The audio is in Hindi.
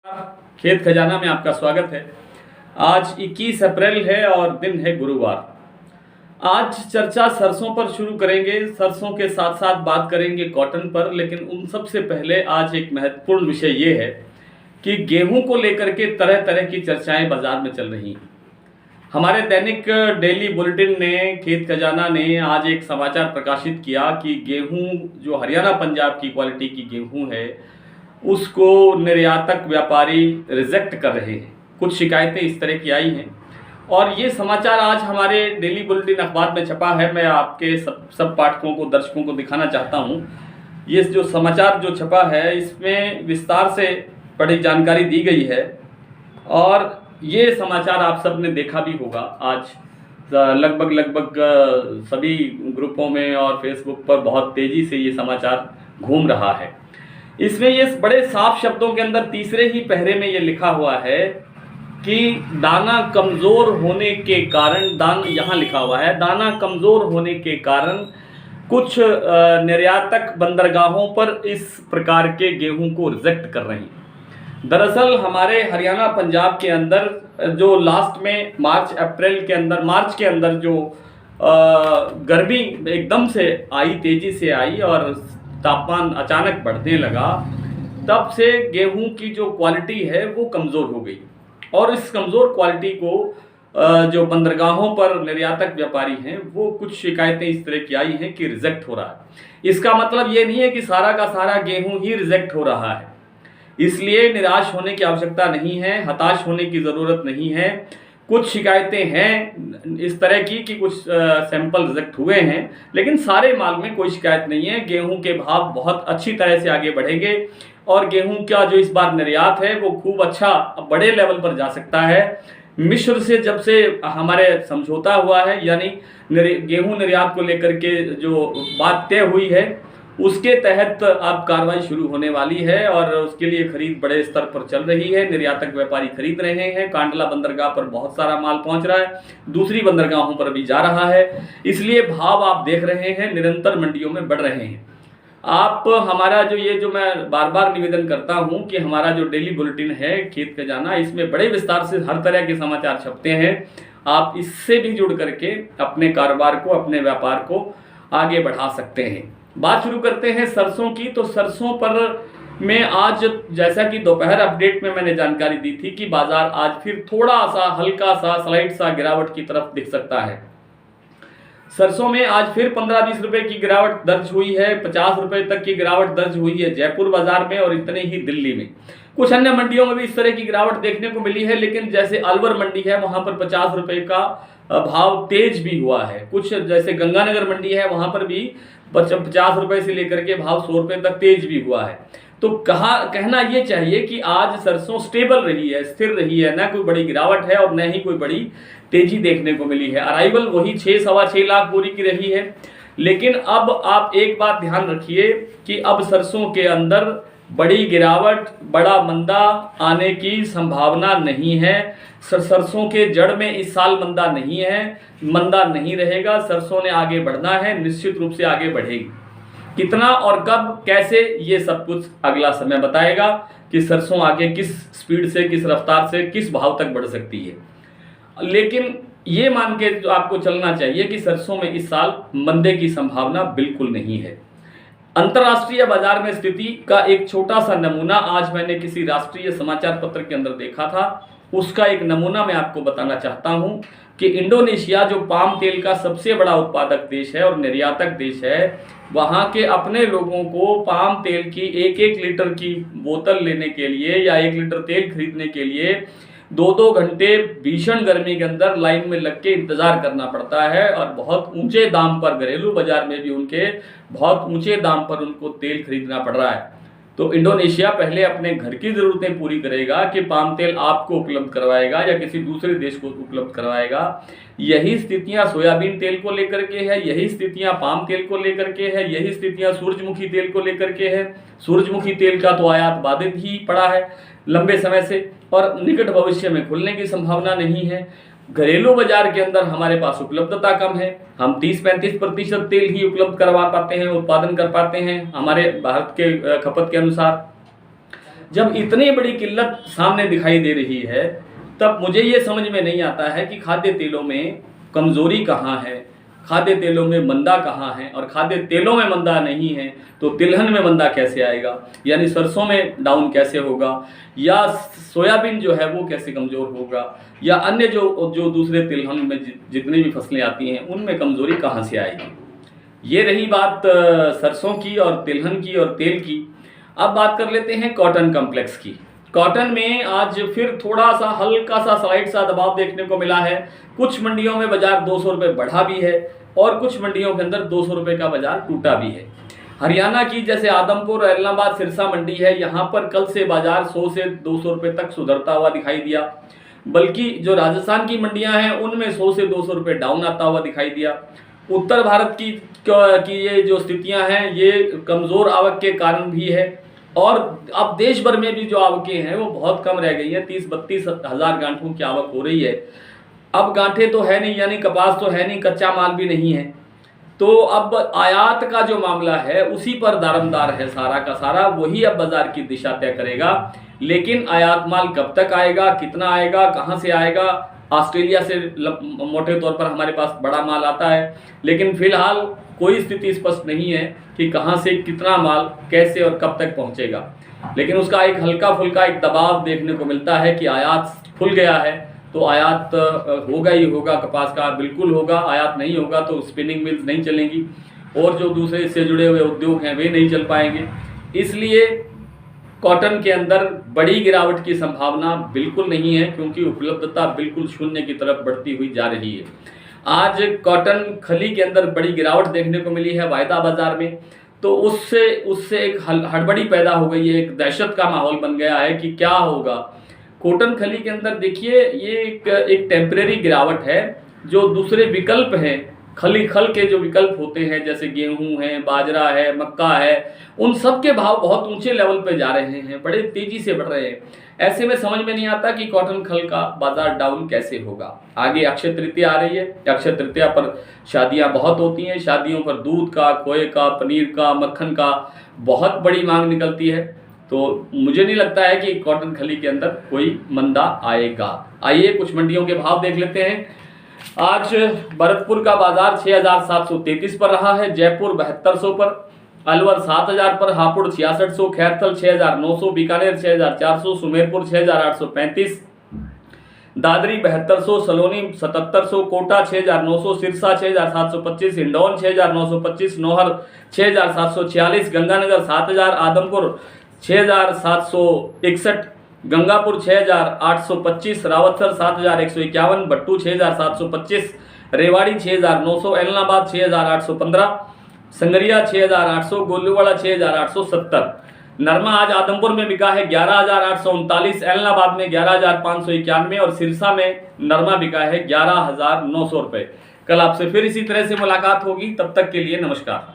खेत खजाना में आपका स्वागत है। आज 21 अप्रैल है और दिन है गुरुवार। आज चर्चा सरसों पर शुरू करेंगे। सरसों के साथ साथ बात करेंगे कॉटन पर, लेकिन उन सबसे पहले आज एक महत्वपूर्ण विषय ये है कि गेहूं को लेकर के तरह तरह की चर्चाएं बाजार में चल रही हैं। हमारे दैनिक डेली बुलेटिन ने, खेत खजाना ने आज एक समाचार प्रकाशित किया कि गेहूं जो हरियाणा पंजाब की क्वालिटी की गेहूं है उसको निर्यातक व्यापारी रिजेक्ट कर रहे हैं। कुछ शिकायतें इस तरह की आई हैं और ये समाचार आज हमारे डेली बुलेटिन अखबार में छपा है। मैं आपके सब पाठकों को, दर्शकों को दिखाना चाहता हूँ। ये जो समाचार जो छपा है इसमें विस्तार से बड़ी जानकारी दी गई है और ये समाचार आप सब ने देखा भी होगा। आज लगभग सभी ग्रुपों में और फेसबुक पर बहुत तेज़ी से ये समाचार घूम रहा है। इसमें ये बड़े साफ शब्दों के अंदर तीसरे ही पहरे में ये लिखा हुआ है कि दाना कमज़ोर होने के कारण, यहाँ लिखा हुआ है, दाना कमज़ोर होने के कारण कुछ निर्यातक बंदरगाहों पर इस प्रकार के गेहूं को रिजेक्ट कर रहे हैं। दरअसल हमारे हरियाणा पंजाब के अंदर जो लास्ट में मार्च के अंदर जो गर्मी एकदम से आई, तेज़ी से आई और तापमान अचानक बढ़ने लगा, तब से गेहूं की जो क्वालिटी है वो कमज़ोर हो गई और इस कमज़ोर क्वालिटी को जो बंदरगाहों पर निर्यातक व्यापारी हैं वो कुछ शिकायतें इस तरह की आई हैं कि रिजेक्ट हो रहा है। इसका मतलब ये नहीं है कि सारा का सारा गेहूं ही रिजेक्ट हो रहा है, इसलिए निराश होने की आवश्यकता नहीं है, हताश होने की ज़रूरत नहीं है। कुछ शिकायतें हैं इस तरह की कि कुछ सैंपल रिजेक्ट हुए हैं, लेकिन सारे माल में कोई शिकायत नहीं है। गेहूं के भाव बहुत अच्छी तरह से आगे बढ़ेंगे और गेहूं का जो इस बार निर्यात है वो खूब अच्छा बड़े लेवल पर जा सकता है। मिस्र से जब से हमारे समझौता हुआ है, यानी गेहूं निर्यात को लेकर के जो बात तय हुई है उसके तहत अब कार्रवाई शुरू होने वाली है और उसके लिए खरीद बड़े स्तर पर चल रही है। निर्यातक व्यापारी खरीद रहे हैं। कांडला बंदरगाह पर बहुत सारा माल पहुंच रहा है, दूसरी बंदरगाहों पर भी जा रहा है, इसलिए भाव आप देख रहे हैं निरंतर मंडियों में बढ़ रहे हैं। आप हमारा जो मैं बार बार निवेदन करता हूं कि हमारा जो डेली बुलेटिन है खेत खजाना, इसमें बड़े विस्तार से हर तरह के समाचार छपते हैं। आप इससे भी जुड़ करके अपने कारोबार को, अपने व्यापार को आगे बढ़ा सकते हैं। बात शुरू करते हैं सरसों की। तो सरसों पर में आज, जैसा कि दोपहर अपडेट में मैंने जानकारी दी थी कि बाजार आज फिर थोड़ा सा हल्का सा स्लाइड सा गिरावट की तरफ दिख सकता है। सरसों में आज फिर 15-20 रुपए की गिरावट दर्ज हुई है, 50 रुपए तक की गिरावट दर्ज हुई है जयपुर बाजार में और इतने ही दिल्ली में। कुछ अन्य मंडियों में भी इस तरह की गिरावट देखने को मिली है, लेकिन जैसे अलवर मंडी है वहां पर 50 रुपए का भाव तेज भी हुआ है। कुछ जैसे गंगानगर मंडी है वहां पर भी 50 रुपए से लेकर के भाव 100 रुपए तक तेज भी हुआ है। तो कहना ये चाहिए कि आज सरसों स्टेबल रही है, स्थिर रही है, न कोई बड़ी गिरावट है और न ही कोई बड़ी तेजी देखने को मिली है। अराइवल वही 6-6.25 लाख बोरी की रही है। लेकिन अब आप एक बात ध्यान रखिए कि अब सरसों के अंदर बड़ी गिरावट, बड़ा मंदा आने की संभावना नहीं है। सरसों के जड़ में इस साल मंदा नहीं है, मंदा नहीं रहेगा। सरसों ने आगे बढ़ना है, निश्चित रूप से आगे बढ़ेगी। कितना और कब, कैसे, ये सब कुछ अगला समय बताएगा कि सरसों आगे किस स्पीड से, किस रफ्तार से, किस भाव तक बढ़ सकती है। लेकिन ये मान के तो आपको चलना चाहिए कि सरसों में इस साल मंदे की संभावना बिल्कुल नहीं है। अंतर्राष्ट्रीय बाजार में स्थिति का एक छोटा सा नमूना आज मैंने किसी राष्ट्रीय समाचार पत्र के अंदर देखा था, उसका एक नमूना मैं आपको बताना चाहता हूं कि इंडोनेशिया जो पाम तेल का सबसे बड़ा उत्पादक देश है और निर्यातक देश है, वहां के अपने लोगों को पाम तेल की 1-1 लीटर की बोतल लेने के लिए या 1 लीटर तेल खरीदने के लिए 2-2 घंटे भीषण गर्मी के अंदर लाइन में लग के इंतजार करना पड़ता है और बहुत ऊंचे दाम पर, घरेलू बाजार में भी उनके बहुत ऊंचे दाम पर उनको तेल खरीदना पड़ रहा है। तो इंडोनेशिया पहले अपने घर की ज़रूरतें पूरी करेगा कि पाम तेल आपको उपलब्ध करवाएगा या किसी दूसरे देश को उपलब्ध करवाएगा। यही स्थितियां सोयाबीन तेल को लेकर के है, यही स्थितियां पाम तेल को लेकर के है, यही स्थितियां सूरजमुखी तेल को लेकर के है। सूरजमुखी तेल का तो आयात बाधित ही पड़ा है लंबे समय से और निकट भविष्य में खुलने की संभावना नहीं है। घरेलू बाजार के अंदर हमारे पास उपलब्धता कम है, हम 30-35% तेल ही उपलब्ध करवा पाते हैं, उत्पादन कर पाते हैं हमारे भारत के खपत के अनुसार। जब इतनी बड़ी किल्लत सामने दिखाई दे रही है, तब मुझे ये समझ में नहीं आता है कि खाद्य तेलों में कमज़ोरी कहाँ है, खाद्य तेलों में मंदा कहाँ है, और खाद्य तेलों में मंदा नहीं है तो तिलहन में मंदा कैसे आएगा, यानी सरसों में डाउन कैसे होगा, या सोयाबीन जो है वो कैसे कमज़ोर होगा, या अन्य जो दूसरे तिलहन में जितनी भी फसलें आती हैं उनमें कमज़ोरी कहाँ से आएगी। ये रही बात सरसों की और तिलहन की और तेल की। अब बात कर लेते हैं कॉटन कॉम्प्लेक्स की। कॉटन में आज फिर थोड़ा सा हल्का सा स्लाइड सा दबाव देखने को मिला है। कुछ मंडियों में बाजार 200 रुपये बढ़ा भी है और कुछ मंडियों के अंदर 200 रुपये का बाजार टूटा भी है। हरियाणा की जैसे आदमपुर, एलनाबाद, सिरसा मंडी है, यहाँ पर कल से बाजार 100 से 200 रुपये तक सुधरता हुआ दिखाई दिया। बल्कि जो राजस्थान की मंडियां हैं उनमें 100 से 200 रुपये डाउन आता हुआ दिखाई दिया। उत्तर भारत की ये जो स्थितियां हैं ये कमज़ोर आवक के कारण भी है, और अब देश भर में भी जो आवकें हैं वो बहुत कम रह गई हैं। 30-32 हज़ार गांठों की आवक हो रही है। अब गांठें तो है नहीं, यानी कपास तो है नहीं, कच्चा माल भी नहीं है, तो अब आयात का जो मामला है उसी पर दारमदार है सारा का सारा। वही अब बाजार की दिशा तय करेगा। लेकिन आयात माल कब तक आएगा, कितना आएगा, कहाँ से आएगा। ऑस्ट्रेलिया से मोटे तौर पर हमारे पास बड़ा माल आता है, लेकिन फिलहाल कोई स्थिति स्पष्ट नहीं है कि कहाँ से कितना माल कैसे और कब तक पहुँचेगा। लेकिन उसका एक हल्का फुल्का एक दबाव देखने को मिलता है कि आयात खुल गया है तो आयात होगा ही होगा, कपास का बिल्कुल होगा। आयात नहीं होगा तो स्पिनिंग मिल्स नहीं चलेंगी और जो दूसरे इससे जुड़े हुए उद्योग हैं वे नहीं चल पाएंगे। इसलिए कॉटन के अंदर बड़ी गिरावट की संभावना बिल्कुल नहीं है, क्योंकि उपलब्धता बिल्कुल शून्य की तरफ बढ़ती हुई जा रही है। आज कॉटन खली के अंदर बड़ी गिरावट देखने को मिली है वायदा बाजार में, तो उससे एक हड़बड़ी पैदा हो गई है, एक दहशत का माहौल बन गया है कि क्या होगा। कॉटन खली के अंदर देखिए ये एक टेम्परेरी गिरावट है। जो दूसरे विकल्प हैं, खल के जो विकल्प होते हैं जैसे गेहूं है, बाजरा है, मक्का है, उन सब के भाव बहुत ऊंचे लेवल पे जा रहे हैं, बड़े तेजी से बढ़ रहे हैं। ऐसे में समझ में नहीं आता कि कॉटन खल का बाजार डाउन कैसे होगा। आगे अक्षय तृतीया आ रही है। अक्षय तृतीया पर शादियां बहुत होती हैं। शादियों पर दूध का, खोए का, पनीर का, मक्खन का बहुत बड़ी मांग निकलती है। तो मुझे नहीं लगता है कि कॉटन खली के अंदर कोई मंदा आएगा। आइए कुछ मंडियों के भाव देख लेते हैं। आज भरतपुर का बाजार 6733 पर रहा है, जयपुर 7200 पर, अलवर 7000 पर, हापुड़ 6600, खैरथल 6900, बीकानेर 6400, सुमेरपुर 6835, दादरी 7200, सलोनी 7700, कोटा 6900, सिरसा 6725, हिंडौन 6925, नौहर 6746, गंगानगर 7000, आदमपुर 6761, गंगापुर 6825, रावतसर 7151, भट्टू 6725, रेवाड़ी 6900, एलनाबाद 6815, संगरिया 6800, गोलूवाड़ा 6870। नरमा आज आदमपुर में बिका है 11839, एलनाबाद में 11591 और सिरसा में नरमा बिका है 11900 रुपये। कल आपसे फिर इसी तरह से मुलाकात होगी, तब तक के लिए नमस्कार।